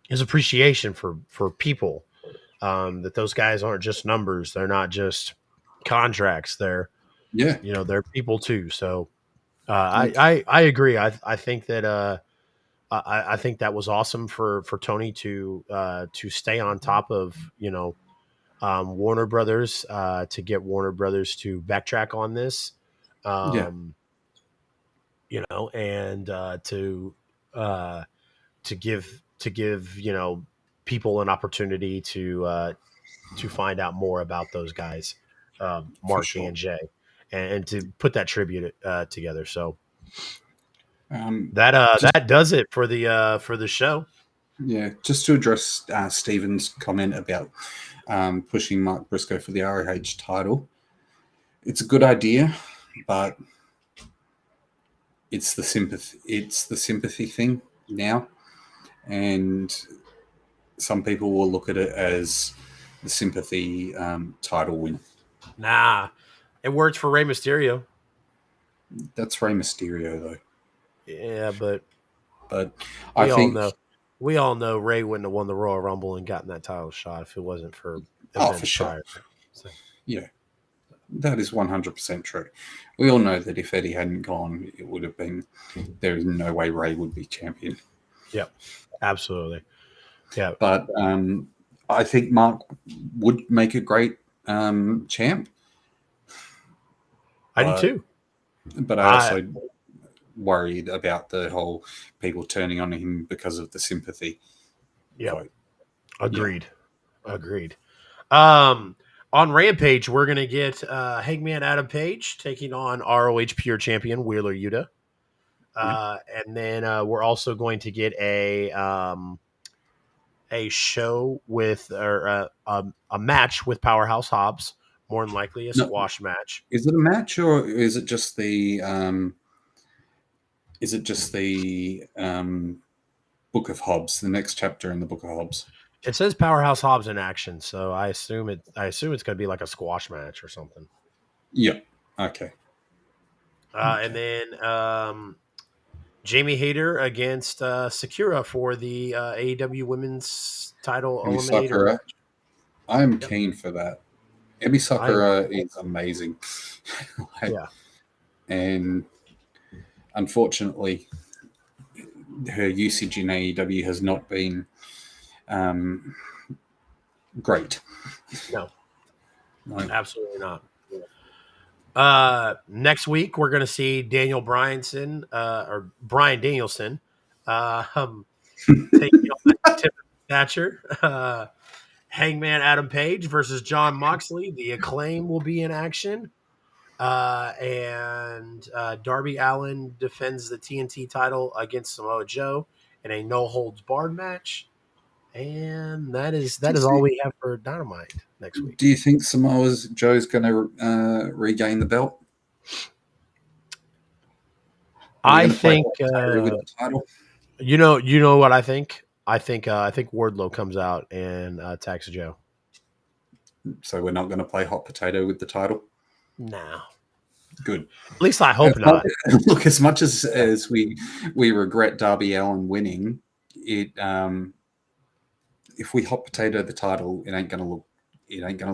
his appreciation for people. That those guys aren't just numbers. They're not just contracts. Yeah. They're people too. So Like, I agree. I think that I think that was awesome for Tony to stay on top of Warner Brothers, to get Warner Brothers to backtrack on this, yeah, um, and uh, to give people an opportunity to find out more about those guys, for Mark sure. and Jay, and to put that tribute together. So Um, that just that does it for the show. yeah, just to address Stephen's comment about pushing Mark Briscoe for the ROH title. It's a good idea, but it's the sympathy thing now, and some people will look at it as the sympathy title win. Nah, it worked for Rey Mysterio. That's Rey Mysterio though, Yeah, but but I we all think know we all know Ray wouldn't have won the Royal Rumble and gotten that title shot if it wasn't for for events sure, prior. So, yeah, that is 100% true. We all know that if Eddie hadn't gone, it would have been there is no way Ray would be champion. yep, absolutely. Yeah, But I think Mark would make a great champ, I do but too. I I also worried about the whole people turning on him because of the sympathy Yep, vote. Yeah, agreed. Agreed. Um, on Rampage, we're gonna get Hangman Adam Page taking on ROH Pure Champion Wheeler Yuta. yeah. And then we're also going to get a show with or a match with Powerhouse Hobbs, more than likely a No, squash match. is it a match or is it just the Book of Hobbs, the next chapter in the Book of Hobbs? It says Powerhouse Hobbs in action, so I assume it's going to be like a squash match or something. Yeah. Okay. And then Jamie Hayter against Sakura for the AEW Women's Title Emi Eliminator Sakura. match. I'm Yep, keen for that. Emi I am. Sakura is amazing. Like, Yeah, and unfortunately, her usage in AEW has not been um, great. no, Like, absolutely not. Next week we're going to see Daniel Bryanson or Brian Danielson taking on Timothy Thatcher. Hangman Adam Page versus John Moxley. The Acclaim will be in action. And Darby Allin defends the TNT title against Samoa Joe in a no holds barred match. And that is all we have for Dynamite next week. do you think Samoa Joe's going to regain the belt? Are we I going to play think hot potato with the title? you know what I think. I think Wardlow comes out and attacks Joe. So we're not going to play hot potato with the title. No, Good. at least I hope not. Look, as much as we regret Darby Allin winning, it if we hot potato the title, it ain't gonna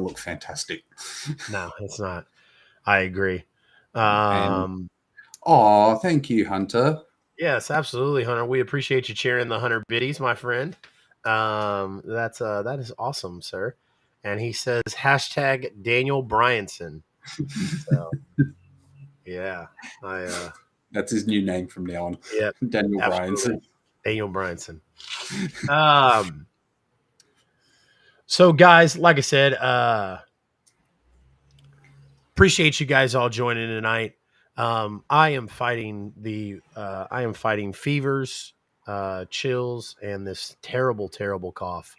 look fantastic. No, it's not. I agree. And Um, thank you, Hunter. yes, absolutely, Hunter. We appreciate you cheering the Hunter biddies, my friend. That is awesome, sir. And he says hashtag Daniel Bryanson. So yeah, I That's his new name from now on. yeah, Daniel absolutely. Bryanson. Daniel Bryanson. Um, so guys, like I said, appreciate you guys all joining tonight. I am fighting fevers, chills, and this terrible, terrible cough.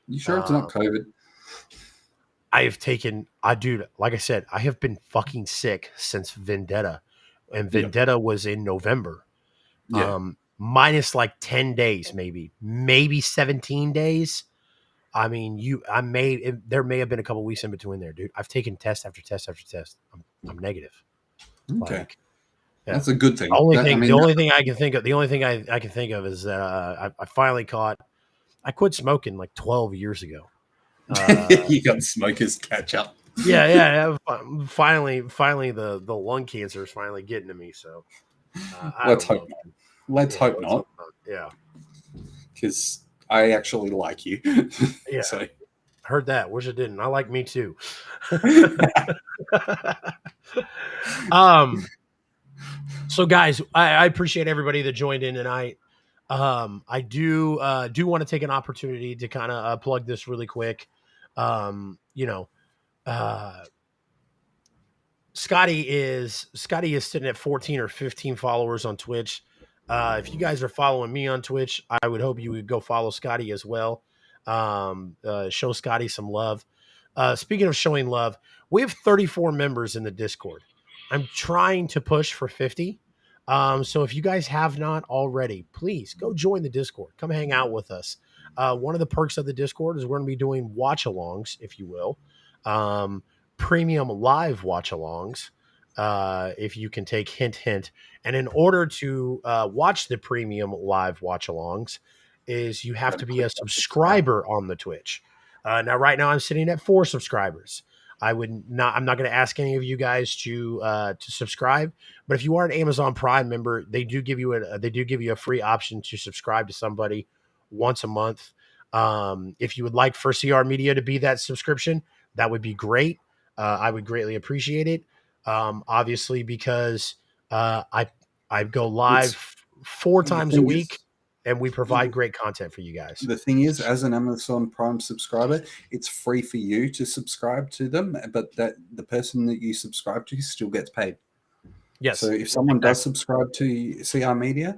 You sure it's Uh, not COVID? dude, like I said, I have been fucking sick since Vendetta, and Yeah. Vendetta was in November. Yeah. Minus like 10 days, maybe 17 days. I mean, there may have been a couple weeks in between there, dude. I've taken test after test after test. I'm negative. Okay. Like, yeah. That's a good thing. The only thing I can think of, I can think of is that I finally caught. I quit smoking like 12 years ago. You got smokers catch up. Yeah. Finally, the lung cancer is finally getting to me. So I Let's don't hope know. not. Let's hope Let's not. hope not. Yeah. Because I actually like you. Yeah. So. Heard that. Wish it didn't. I like me too. um. So guys, I appreciate everybody that joined in tonight. I do want to take an opportunity to kind of plug this really quick. You know, uh, Scotty is sitting at 14 or 15 followers on Twitch. If you guys are following me on Twitch, I would hope you would go follow Scotty as well. Show Scotty some love. Speaking of showing love, we have 34 members in the Discord. I'm trying to push for 50. So if you guys have not already, please go join the Discord. Come hang out with us. One of the perks of the Discord is we're going to be doing watch-alongs, if you will. Premium live watch-alongs. If you can take hint. And in order to watch the premium live watch-alongs, is you have to be a subscriber on the Twitch. Now, right now, I'm sitting at 4 subscribers. I'm not going to ask any of you guys to subscribe, but if you are an Amazon Prime member, they do give you a free option to subscribe to somebody once a month. If you would like for CR Media to be that subscription, that would be great. I would greatly appreciate it. Obviously, because I go live 4 times a week, and we provide great content for you guys. The thing is, as an Amazon Prime subscriber, it's free for you to subscribe to them, but that the person that you subscribe to still gets paid. Yes. So if someone does subscribe to CR Media,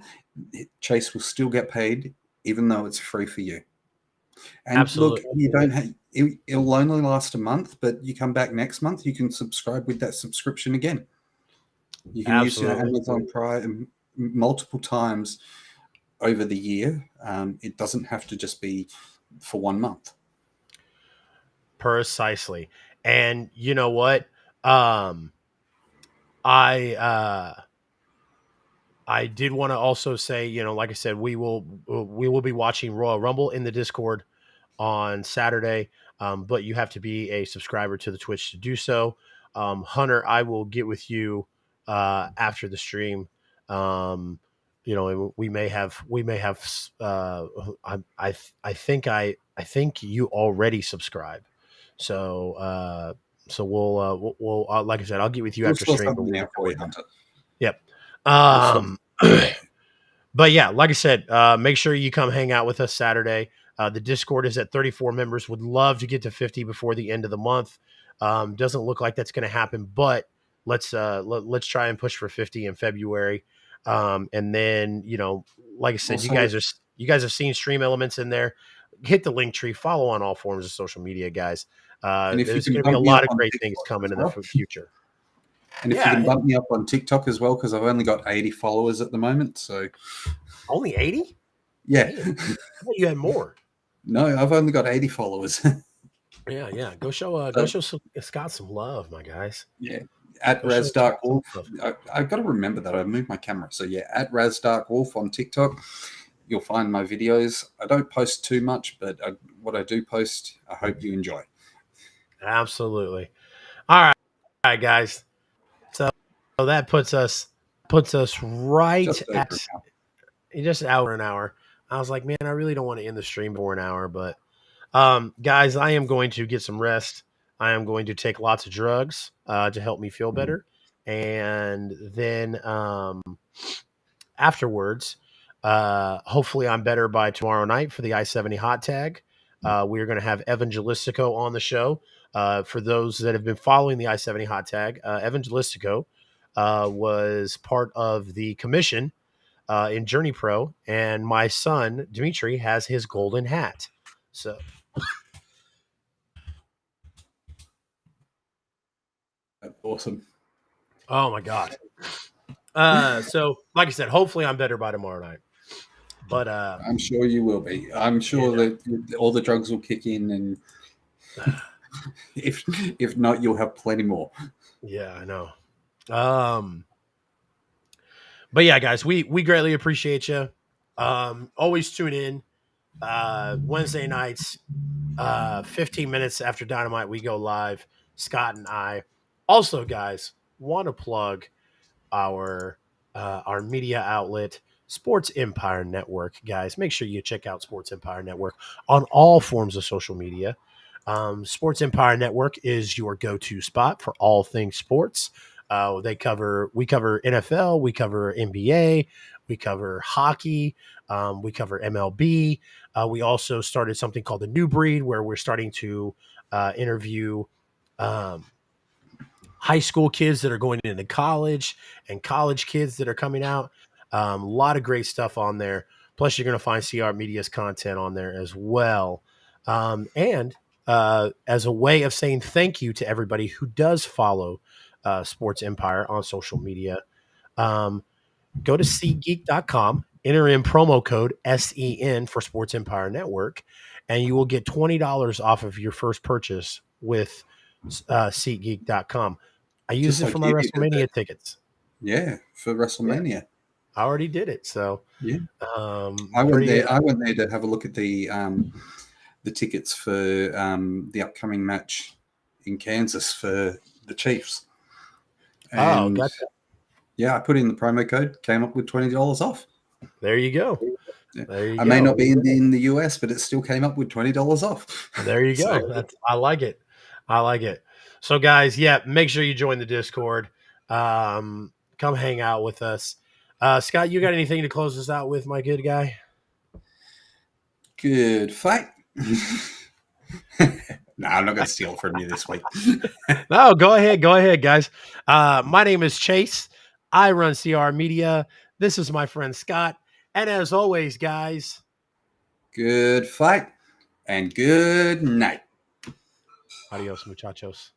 Chase will still get paid, even though it's free for you. And absolutely. Look, you don't have it'll only last a month, but you come back next month, you can subscribe with that subscription again. You can use your Amazon Prime multiple times over the year. It doesn't have to just be for 1 month. Precisely. And you know what? Um, I I did want to also say, like I said, we will be watching Royal Rumble in the Discord on Saturday, but you have to be a subscriber to the Twitch to do so. Hunter, I will get with you after the stream. Um, we may have. I think you already subscribe. So we'll like I said, I'll get with you We'll after sort stream, but something we'll out get for with you, you. Hunter. Yep. We'll sort. Um, but yeah, like I said, make sure you come hang out with us Saturday. The Discord is at 34 members. Would love to get to 50 before the end of the month. Doesn't look like that's going to happen, but let's try and push for 50 in February. And then like I said, Also, you guys have seen Stream Elements in there. Hit the link tree. Follow on all forms of social media, guys. and if you There's can going to be a bump me lot up of on great things TikTok coming as in the well, future. and if you Yeah, can bump me up on TikTok as well, because I've only got 80 followers at the moment. So only 80. yeah, Damn, I thought you had more. no, I've only got 80 followers. Yeah. Go show So, Scott some love, my guys. yeah, at Go show Raz Scott Dark some Wolf. love. I've got to remember that I moved my camera. So yeah, at Raz Dark Wolf on TikTok, you'll find my videos. I don't post too much, but what I do post, I hope you enjoy. Absolutely. All right, guys. So that puts us right Just over at just an hour. I was like, man, I really don't want to end the stream for an hour, but guys, I am going to get some rest. I am going to take lots of drugs to help me feel better, and then afterwards, hopefully, I'm better by tomorrow night for the I-70 hot tag. We are going to have Evangelistico on the show. For those that have been following the I-70 hot tag, Evangelistico was part of the commission in Journey Pro, and my son Dimitri has his golden hat. So, That's awesome. oh my god. So like I said, hopefully I'm better by tomorrow night. But I'm sure you will be. I'm sure that all the drugs will kick in, and if not, you'll have plenty more. yeah, I know. But yeah, guys, we greatly appreciate you. Always tune in. Wednesday nights, 15 minutes after Dynamite, we go live. Scott and I. Also, guys, want to plug our media outlet, Sports Empire Network. Guys, make sure you check out Sports Empire Network on all forms of social media. Sports Empire Network is your go-to spot for all things sports. We cover NFL, we cover NBA, we cover hockey, we cover MLB. We also started something called the New Breed, where we're starting to interview um, high school kids that are going into college and college kids that are coming out. A lot of great stuff on there. Plus, you're going to find CR Media's content on there as well. And as a way of saying thank you to everybody who does follow Sports Empire on social media, um, go to SeatGeek.com, enter in promo code SEN for Sports Empire Network, and you will get $20 off of your first purchase with SeatGeek.com. I used Just it like for my you did that. WrestleMania tickets. Yeah, for Yeah, WrestleMania. I already did it. So, Yeah, I went pretty. there. I went there to have a look at the tickets for the upcoming match in Kansas for the Chiefs. Oh, And gotcha. yeah, I put in the promo code, came up with $20 off. There you go. Yeah. There you I may go. not be in the US, but it still came up with $20 off. There you So go. I like it. I like it. So, guys, yeah, make sure you join the Discord. Come hang out with us. Scott, you got anything to close us out with, my good guy? good fight. No, I'm not going to steal from you this week. No, go ahead, guys. My name is Chase. I run CR Media. This is my friend Scott. And as always, guys, Good fight and good night. adios, muchachos.